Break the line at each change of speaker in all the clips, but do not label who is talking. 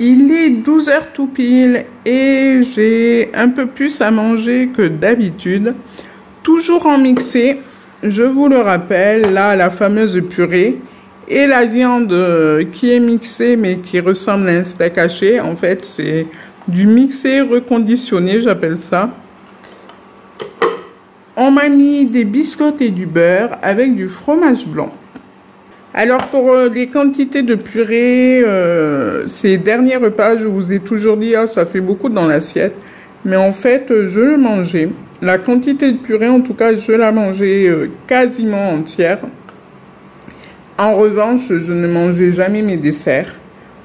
Il est 12 heures tout pile et j'ai un peu plus à manger que d'habitude. Toujours en mixé, je vous le rappelle, là la fameuse purée et la viande qui est mixée mais qui ressemble à un steak haché. En fait, c'est du mixé reconditionné, j'appelle ça. On m'a mis des biscottes et du beurre avec du fromage blanc. Alors pour les quantités de purée, ces derniers repas, je vous ai toujours dit, ah, ça fait beaucoup dans l'assiette. Mais en fait, je le mangeais. La quantité de purée, en tout cas, je la mangeais quasiment entière. En revanche, je ne mangeais jamais mes desserts.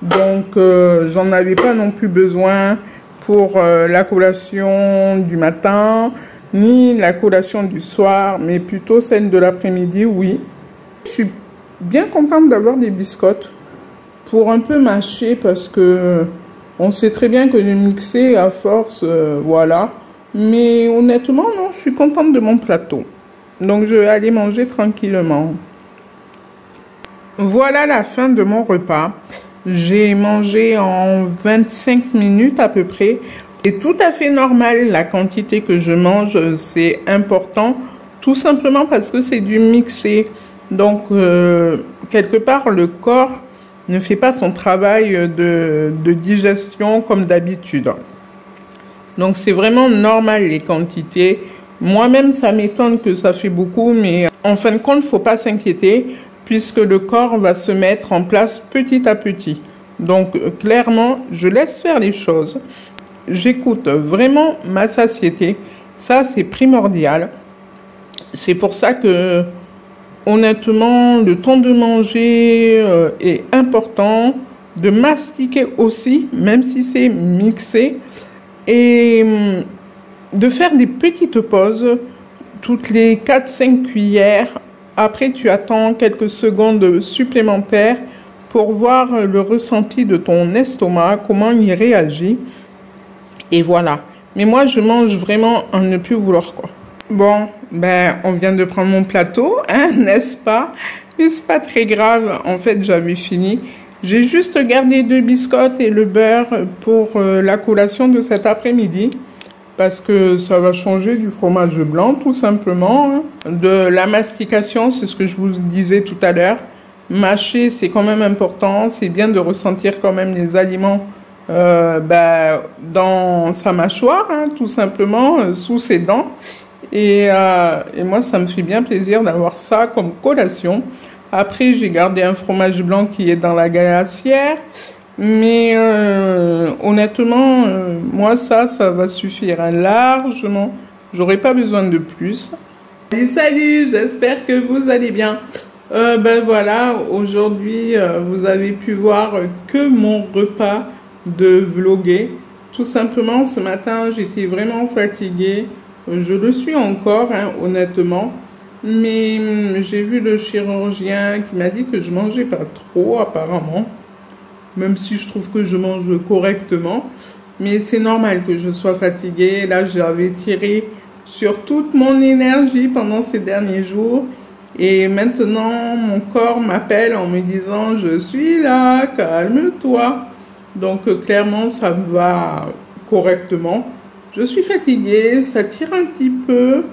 Donc, j'en avais pas non plus besoin pour la collation du matin, ni la collation du soir, mais plutôt celle de l'après-midi, oui. Je suis bien contente d'avoir des biscottes pour un peu mâcher parce que on sait très bien que le mixer à force, voilà. Mais honnêtement, non, je suis contente de mon plateau. Donc je vais aller manger tranquillement. Voilà la fin de mon repas. J'ai mangé en 25 minutes à peu près. C'est tout à fait normal la quantité que je mange, c'est important. Tout simplement parce que c'est du mixé. Donc, quelque part, le corps ne fait pas son travail de digestion comme d'habitude. Donc, c'est vraiment normal les quantités. Moi-même, ça m'étonne que ça fait beaucoup, mais en fin de compte, il ne faut pas s'inquiéter puisque le corps va se mettre en place petit à petit. Donc, clairement, je laisse faire les choses. J'écoute vraiment ma satiété. Ça, c'est primordial. C'est pour ça que honnêtement, le temps de manger est important, de mastiquer aussi, même si c'est mixé, et de faire des petites pauses toutes les 4-5 cuillères. Après, tu attends quelques secondes supplémentaires pour voir le ressenti de ton estomac, comment il réagit. Et voilà. Mais moi, je mange vraiment à ne plus vouloir, quoi. Bon, ben, on vient de prendre mon plateau, hein, n'est-ce pas? Mais c'est pas très grave, en fait, j'avais fini. J'ai juste gardé 2 biscottes et le beurre pour la collation de cet après-midi. Parce que ça va changer du fromage blanc, tout simplement. Hein. De la mastication, c'est ce que je vous disais tout à l'heure. Mâcher, c'est quand même important. C'est bien de ressentir quand même les aliments dans sa mâchoire, hein, tout simplement, sous ses dents. Et moi, ça me fait bien plaisir d'avoir ça comme collation. Après, j'ai gardé un fromage blanc qui est dans la glacière. Mais honnêtement, moi, ça va suffire hein, largement. J'aurai pas besoin de plus. Salut, j'espère que vous allez bien. Ben voilà, aujourd'hui, vous avez pu voir que mon repas de vlogger. Tout simplement, ce matin, j'étais vraiment fatiguée. Je le suis encore, hein, honnêtement. Mais j'ai vu le chirurgien qui m'a dit que je mangeais pas trop, apparemment. Même si je trouve que je mange correctement. Mais c'est normal que je sois fatiguée. Là, j'avais tiré sur toute mon énergie pendant ces derniers jours. Et maintenant, mon corps m'appelle en me disant « Je suis là, calme-toi ». Donc, clairement, ça me va correctement. Je suis fatiguée, ça tire un petit peu.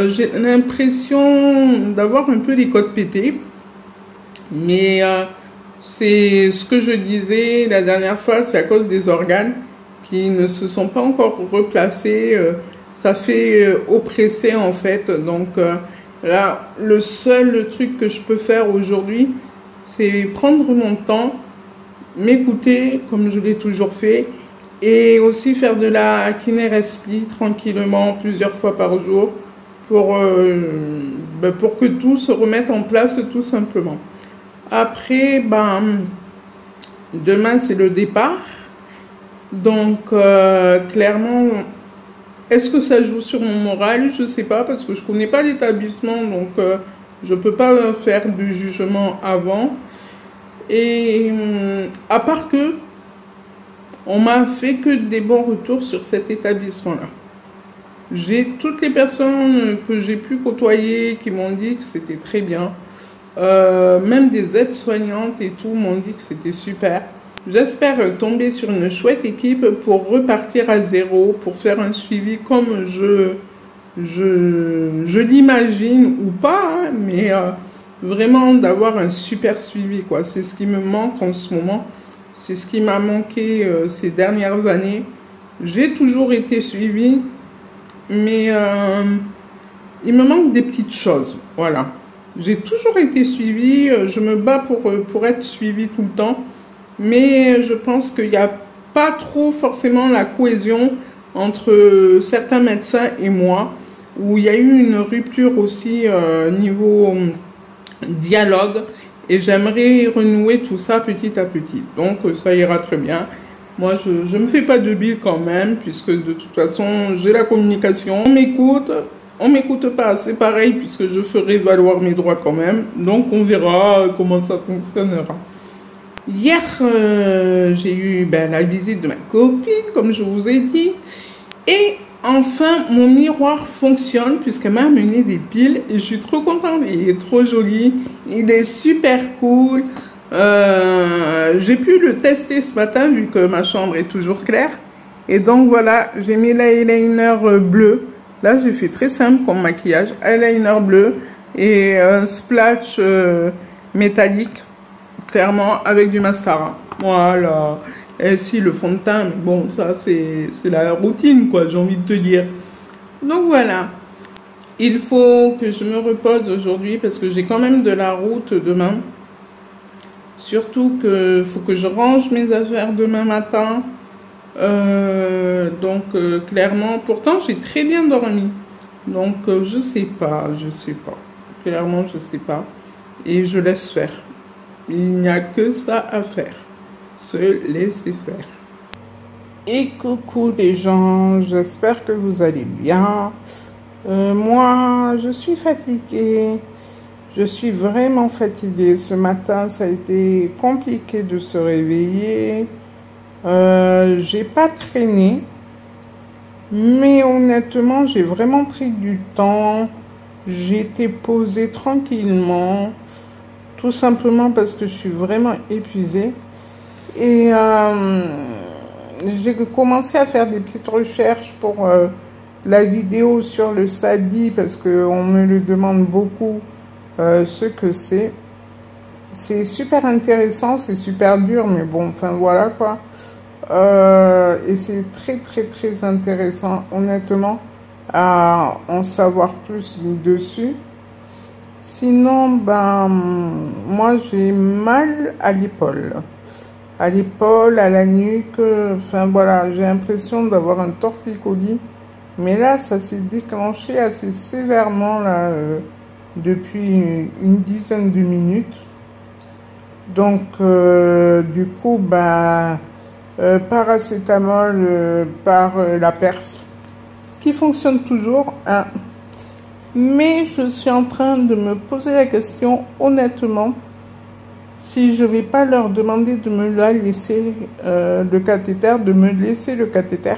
J'ai l'impression d'avoir un peu les côtes pétées. Mais c'est ce que je disais la dernière fois, c'est à cause des organes qui ne se sont pas encore replacés. Ça fait oppresser en fait. Donc là, le seul truc que je peux faire aujourd'hui, c'est prendre mon temps, m'écouter comme je l'ai toujours fait. Et aussi faire de la kiné-respi tranquillement plusieurs fois par jour pour que tout se remette en place tout simplement. Après, demain c'est le départ. Donc clairement, est-ce que ça joue sur mon moral? Je ne sais pas parce que je ne connais pas l'établissement. Donc je ne peux pas faire du jugement avant. Et à part que on m'a fait que des bons retours sur cet établissement-là. J'ai toutes les personnes que j'ai pu côtoyer qui m'ont dit que c'était très bien. Même des aides-soignantes et tout m'ont dit que c'était super. J'espère tomber sur une chouette équipe pour repartir à zéro, pour faire un suivi comme je l'imagine ou pas, hein, mais vraiment d'avoir un super suivi, quoi. C'est ce qui me manque en ce moment. C'est ce qui m'a manqué ces dernières années. J'ai toujours été suivie, mais il me manque des petites choses. Voilà. J'ai toujours été suivie. Je me bats pour être suivie tout le temps. Mais je pense qu'il n'y a pas trop forcément la cohésion entre certains médecins et moi, où il y a eu une rupture aussi niveau dialogue, et j'aimerais renouer tout ça petit à petit. Donc ça ira très bien. Moi, je me fais pas de bile quand même, puisque de toute façon, j'ai la communication, on m'écoute pas, c'est pareil, puisque je ferai valoir mes droits quand même. Donc on verra comment ça fonctionnera. Hier, j'ai eu la visite de ma copine, comme je vous ai dit. Et enfin, mon miroir fonctionne puisqu'elle m'a amené des piles. Et je suis trop contente. Il est trop joli. Il est super cool. J'ai pu le tester ce matin vu que ma chambre est toujours claire. Et donc voilà, j'ai mis l'eyeliner bleu. Là, j'ai fait très simple comme maquillage. Eyeliner bleu et un splash métallique. Clairement, avec du mascara. Voilà. Et si le fond de teint, mais bon, ça, c'est la routine, quoi, j'ai envie de te dire. Donc, voilà. Il faut que je me repose aujourd'hui parce que j'ai quand même de la route demain. Surtout que faut que je range mes affaires demain matin. Clairement, pourtant, j'ai très bien dormi. Donc, je sais pas. Clairement, je sais pas. Et je laisse faire. Il n'y a que ça à faire, se laisser faire. Et coucou les gens, j'espère que vous allez bien. Moi, je suis fatiguée, je suis vraiment fatiguée. Ce matin, ça a été compliqué de se réveiller. J'ai pas traîné, mais honnêtement, j'ai vraiment pris du temps. J'ai été posée tranquillement. Tout simplement parce que je suis vraiment épuisée. Et j'ai commencé à faire des petites recherches pour la vidéo sur le SADI parce qu'on me le demande beaucoup ce que c'est. C'est super intéressant, c'est super dur, mais bon, enfin voilà quoi. Et c'est très très très intéressant, honnêtement, à en savoir plus dessus. Sinon, moi j'ai mal à l'épaule, à la nuque, enfin voilà, j'ai l'impression d'avoir un torticolis, mais là ça s'est déclenché assez sévèrement là, depuis une dizaine de minutes. Donc du coup, paracétamol par la perf, qui fonctionne toujours, hein. Mais je suis en train de me poser la question, honnêtement, si je vais pas leur demander de me la laisser, le cathéter, de me laisser le cathéter.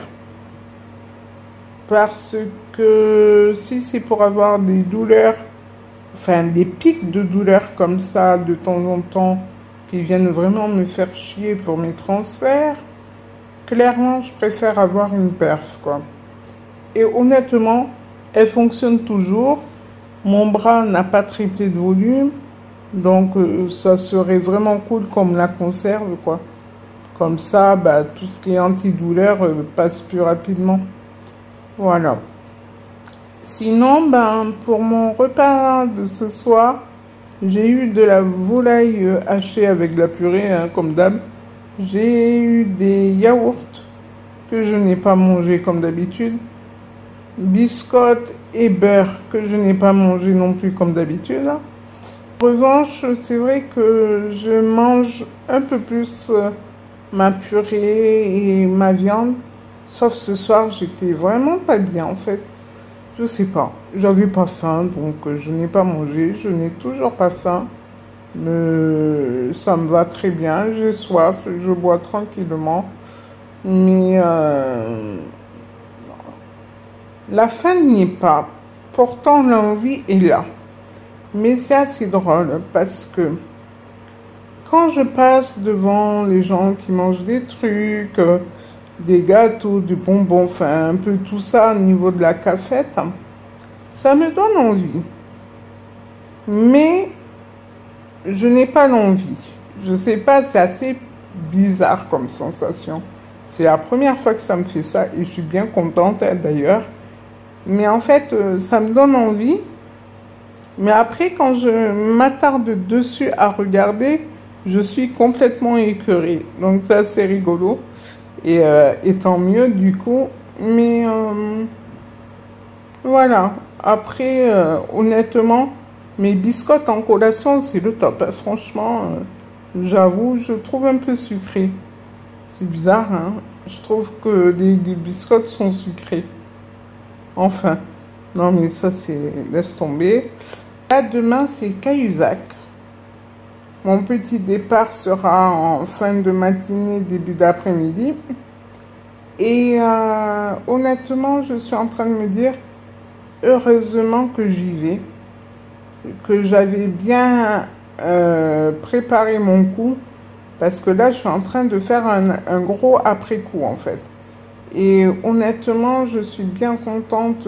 Parce que si c'est pour avoir des douleurs, enfin des pics de douleurs comme ça de temps en temps, qui viennent vraiment me faire chier pour mes transferts, clairement, je préfère avoir une perf, quoi. Et honnêtement, elle fonctionne toujours. Mon bras n'a pas triplé de volume. Donc, ça serait vraiment cool comme la conserve, quoi. Comme ça, tout ce qui est antidouleur passe plus rapidement. Voilà. Sinon, pour mon repas de ce soir, j'ai eu de la volaille hachée avec de la purée, hein, comme d'hab. J'ai eu des yaourts que je n'ai pas mangé comme d'habitude. Biscottes et beurre que je n'ai pas mangé non plus comme d'habitude. En revanche, c'est vrai que je mange un peu plus ma purée et ma viande. Sauf ce soir, j'étais vraiment pas bien en fait. Je sais pas, j'avais pas faim, donc je n'ai pas mangé. Je n'ai toujours pas faim. Mais ça me va très bien, j'ai soif, je bois tranquillement. Mais la faim n'y est pas. Pourtant, l'envie est là. Mais c'est assez drôle parce que quand je passe devant les gens qui mangent des trucs, des gâteaux, des bonbons, enfin un peu tout ça au niveau de la cafette, ça me donne envie. Mais je n'ai pas l'envie. Je sais pas, c'est assez bizarre comme sensation. C'est la première fois que ça me fait ça et je suis bien contente d'ailleurs. Mais en fait, ça me donne envie. Mais après, quand je m'attarde dessus à regarder, je suis complètement écœurée. Donc c'est assez rigolo. Et tant mieux du coup. Mais voilà. Après, honnêtement, mes biscottes en collation, c'est le top. Franchement, j'avoue, je trouve un peu sucré. C'est bizarre, hein. Je trouve que les biscottes sont sucrées. Enfin. Non, mais ça, c'est... Laisse tomber. Là, demain, c'est Cahuzac. Mon petit départ sera en fin de matinée, début d'après-midi. Et honnêtement, je suis en train de me dire, heureusement que j'y vais. Que j'avais bien préparé mon coup. Parce que là, je suis en train de faire un gros après-coup, en fait. Et honnêtement, je suis bien contente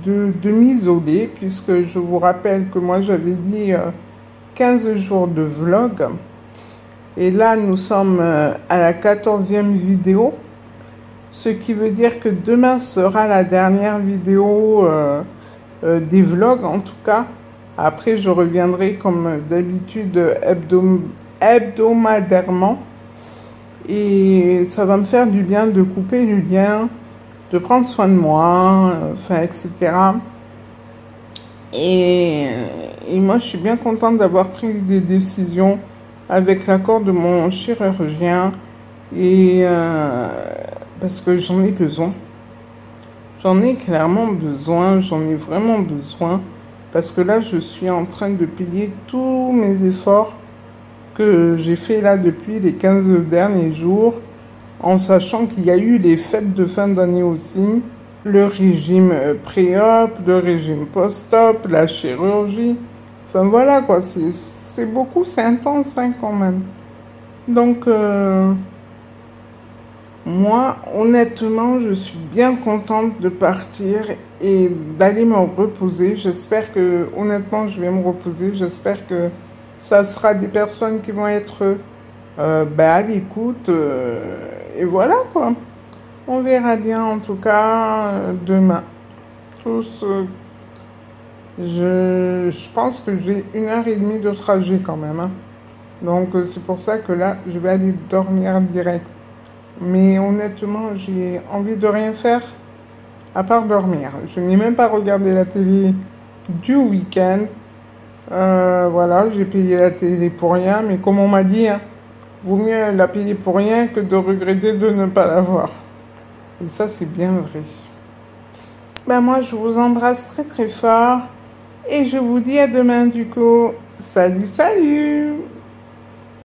de m'isoler, puisque je vous rappelle que moi, j'avais dit 15 jours de vlog. Et là, nous sommes à la 14e vidéo. Ce qui veut dire que demain sera la dernière vidéo des vlogs, en tout cas. Après, je reviendrai comme d'habitude hebdomadairement. Et ça va me faire du bien de couper du lien, de prendre soin de moi, enfin, etc. Et moi, je suis bien contente d'avoir pris des décisions avec l'accord de mon chirurgien. Et parce que j'en ai besoin. J'en ai clairement besoin, j'en ai vraiment besoin. Parce que là, je suis en train de payer tous mes efforts que j'ai fait là depuis les 15 derniers jours, en sachant qu'il y a eu les fêtes de fin d'année aussi, le régime pré-op, le régime post-op, la chirurgie. Enfin voilà quoi, c'est beaucoup, c'est intense hein, quand même. Donc, moi, honnêtement, je suis bien contente de partir et d'aller me reposer. J'espère que, honnêtement, je vais me reposer. J'espère que ça sera des personnes qui vont être à l'écoute. Et voilà, quoi. On verra bien, en tout cas, demain. Tous, je pense que j'ai 1h30 de trajet quand même. Hein. Donc, c'est pour ça que là, je vais aller dormir direct. Mais honnêtement, j'ai envie de rien faire à part dormir. Je n'ai même pas regardé la télé du week-end. Voilà, j'ai payé la télé pour rien. Mais comme on m'a dit, hein, vaut mieux la payer pour rien que de regretter de ne pas l'avoir. Et ça, c'est bien vrai. Ben moi, je vous embrasse très très fort. Et je vous dis à demain du coup. Salut, salut!